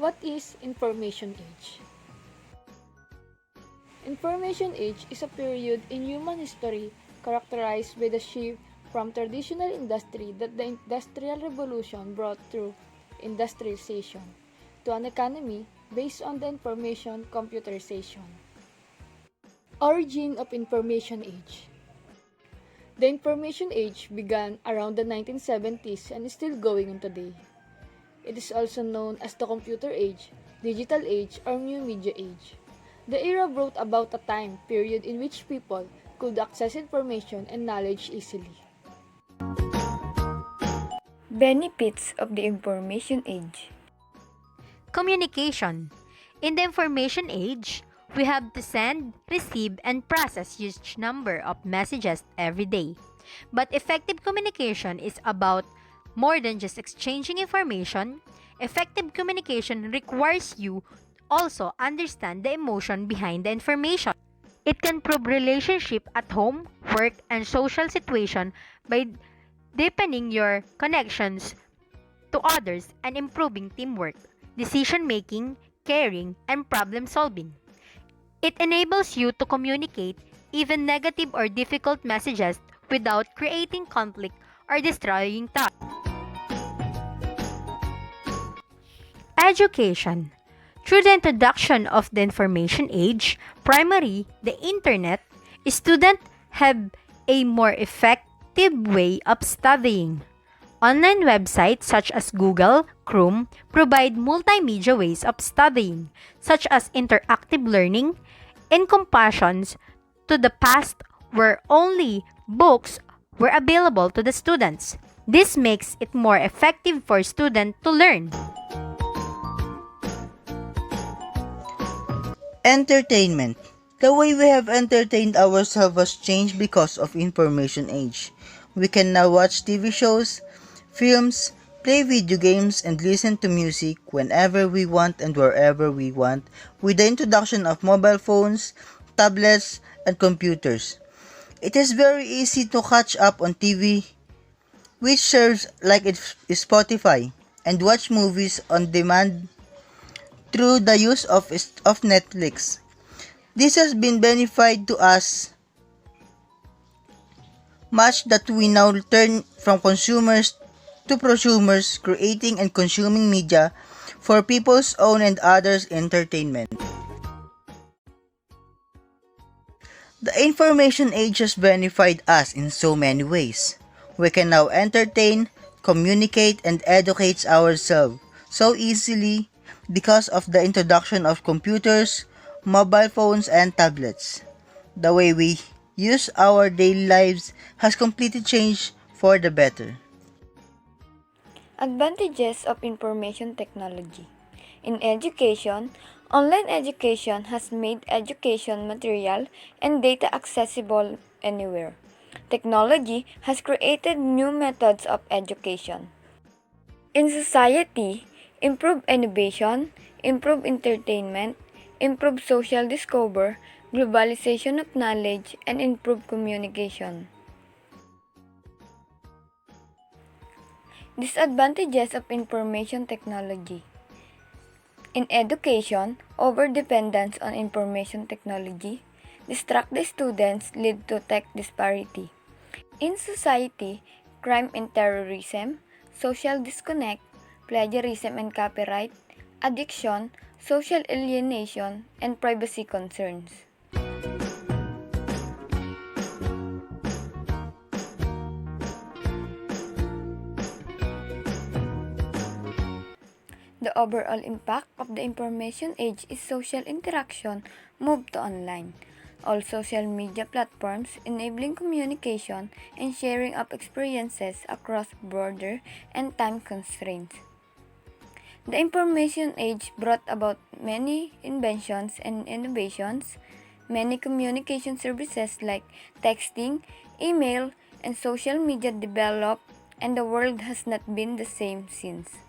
What is Information Age? Information Age is a period in human history characterized by the shift from traditional industry that the Industrial Revolution brought through industrialization to an economy based on the information computerization. Origin of Information Age. The Information Age began around the 1970s and is still going on today. It is also known as the Computer Age, Digital Age, or New Media Age. The era brought about a time period in which people could access information and knowledge easily. Benefits of the Information Age. Communication. In the information age, we have to send, receive, and process huge number of messages every day. But effective communication is about more than just exchanging information. Effective communication requires you also understand the emotion behind the information. It can improve relationship at home, work, and social situation by deepening your connections to others and improving teamwork, decision making, caring, and problem solving. It enables you to communicate even negative or difficult messages without creating conflict or destroying trust. Education. Through the introduction of the information age, primarily the internet, students have a more effective way of studying. Online websites such as Google, Chrome provide multimedia ways of studying, such as interactive learning, in comparison to the past where only books were available to the students. This makes it more effective for students to learn. Entertainment. The way we have entertained ourselves has changed because of information age. We can now watch TV shows, films, play video games, and listen to music whenever we want and wherever we want with the introduction of mobile phones, tablets, and computers. It is very easy to catch up on TV, which serves like it is Spotify, and watch movies on demand through the use of Netflix. This has been beneficial to us much that we now turn from consumers to prosumers, creating and consuming media for people's own and others' entertainment. The information age has benefited us in so many ways. We can now entertain, communicate, and educate ourselves so easily because of the introduction of computers, mobile phones, and tablets. The way we use our daily lives has completely changed for the better. Advantages of Information Technology. In education, online education has made education material and data accessible anywhere. Technology has created new methods of education. In society, improve innovation, improve entertainment, improve social discovery, globalization of knowledge, and improve communication. Disadvantages of Information Technology. In education, overdependence on information technology distract the students, lead to tech disparity. In society, crime and terrorism, social disconnect, plagiarism and copyright, addiction, social alienation, and privacy concerns. The overall impact of the information age is social interaction moved to online. All social media platforms enabling communication and sharing of experiences across border and time constraints. The information age brought about many inventions and innovations. Many communication services like texting, email, and social media developed, and the world has not been the same since.